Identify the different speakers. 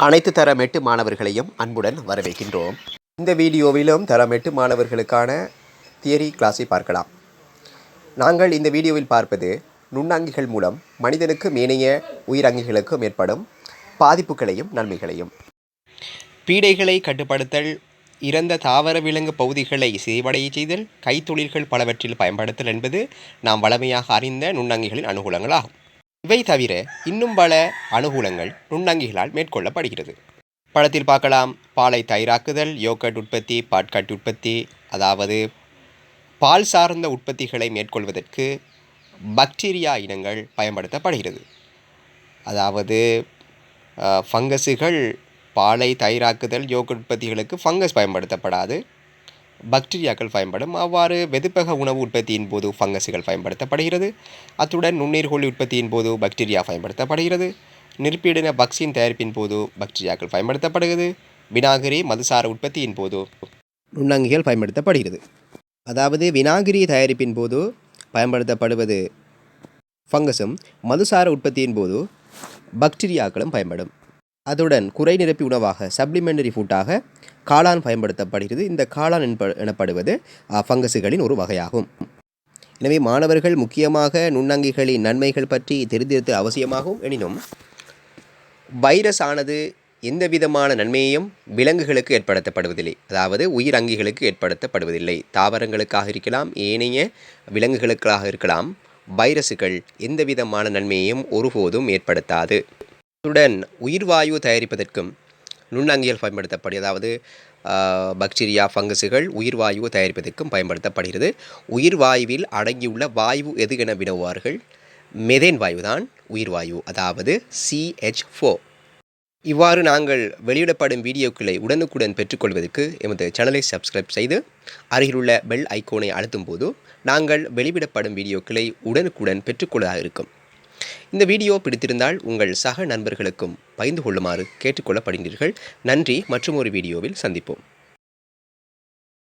Speaker 1: அனைத்து தரம் 8 மாணவர்களையும் அன்புடன் வரவேற்கின்றோம். இந்த வீடியோவிலும் தரம் 8 மாணவர்களுக்கான தியரி கிளாஸை பார்க்கலாம். நாங்கள் இந்த வீடியோவில் பார்ப்பது நுண்ணங்கிகள் மூலம் மனிதனுக்கு ஏனைய உயிரங்கிகளுக்கும் ஏற்படும் பாதிப்புகளையும் நன்மைகளையும். பீடைகளை கட்டுப்படுத்தல், இறந்த தாவர விலங்கு பகுதிகளை சிதைவடைய செய்தல், கைத்தொழில்கள் பலவற்றில் பயன்படுத்தல் என்பது நாம் வழமையாக அறிந்த நுண்ணங்கிகளின் அனுகூலங்களாகும். இவை தவிர இன்னும் பல அனுகூலங்கள் நுண்ணங்கிகளால் மேற்கொள்ளப்படுகிறது. படத்தில் பார்க்கலாம். பாலை தயிராக்குதல், யோகர்ட் உற்பத்தி, பாட்காட் உற்பத்தி, அதாவது பால் சார்ந்த உற்பத்திகளை மேற்கொள்வதற்கு பாக்டீரியா இனங்கள் பயன்படுத்தப்படுகிறது. அதாவது ஃபங்கஸுகள் பாலை தயிராக்குதல், யோகர்ட் உற்பத்திகளுக்கு ஃபங்கஸ் பயன்படுத்தப்படாது, பாக்டீரியாக்கள் பயன்படும். அவ்வாறு வெதுப்பக உணவு உற்பத்தியின் போது ஃபங்கஸுகள் பயன்படுத்தப்படுகிறது. அத்துடன் நுண்ணீர்கோழி உற்பத்தியின் போது பாக்டீரியா பயன்படுத்தப்படுகிறது. நிர்பீடன பக்சின் தயாரிப்பின் போது பாக்டீரியாக்கள் பயன்படுத்தப்படுகிறது. வினாகிரி மதுசார உற்பத்தியின் போது நுண்ணங்கிகள் பயன்படுத்தப்படுகிறது. அதாவது வினாகிரி தயாரிப்பின் போது பயன்படுத்தப்படுவது ஃபங்கஸும், மதுசார உற்பத்தியின் போது பாக்டீரியாக்களும் பயன்படும். அதுடன் குறை நிரப்பி உணவாக சப்ளிமெண்டரி ஃபுட்டாக காளான் பயன்படுத்தப்படுகிறது. இந்த காளான் எனப்படுவது ஃபங்கஸுகளின் ஒரு வகையாகும். எனவே மாணவர்கள் முக்கியமாக நுண்ணங்கிகளின் நன்மைகள் பற்றி தெரிந்திருத்தல் அவசியமாகும். எனினும் வைரஸ் ஆனது எந்த விதமான நன்மையையும் விலங்குகளுக்கு ஏற்படுத்தப்படுவதில்லை, அதாவது உயிரங்கிகளுக்கு ஏற்படுத்தப்படுவதில்லை. தாவரங்களுக்காக இருக்கலாம், ஏனைய விலங்குகளுக்காக இருக்கலாம். வைரஸுகள் எந்த விதமான நன்மையையும் ஒருபோதும் ஏற்படுத்தாது. அத்துடன் உயிர்வாயு தயாரிப்பதற்கும் நுண்ணங்கிகள் பயன்படுத்தப்படுகிறது. அதாவது பாக்டீரியா ஃபங்கஸுகள் உயிர்வாயு தயாரிப்பதற்கும் பயன்படுத்தப்படுகிறது. உயிர்வாயுவில் அடங்கியுள்ள வாயு எது என வினவுவார்கள். மெதேன் வாயு தான் உயிர்வாயு, அதாவது CH4. இவ்வாறு நாங்கள் வெளியிடப்படும் வீடியோக்களை உடனுக்குடன் பெற்றுக்கொள்வதற்கு எமது சேனலை சப்ஸ்கிரைப் செய்து அருகிலுள்ள பெல் ஐக்கோனை அழுத்தும் போது நாங்கள் வெளியிடப்படும் வீடியோக்களை உடனுக்குடன் பெற்றுக்கொள்வதாக இருக்கும். இந்த வீடியோ பிடித்திருந்தால் உங்கள் சக நண்பர்களுக்கும் பகிர்ந்து கொள்ளுமாறு கேட்டுக்கொள்ளப்படுகிறீர்கள். நன்றி. மற்றும் ஒரு வீடியோவில் சந்திப்போம்.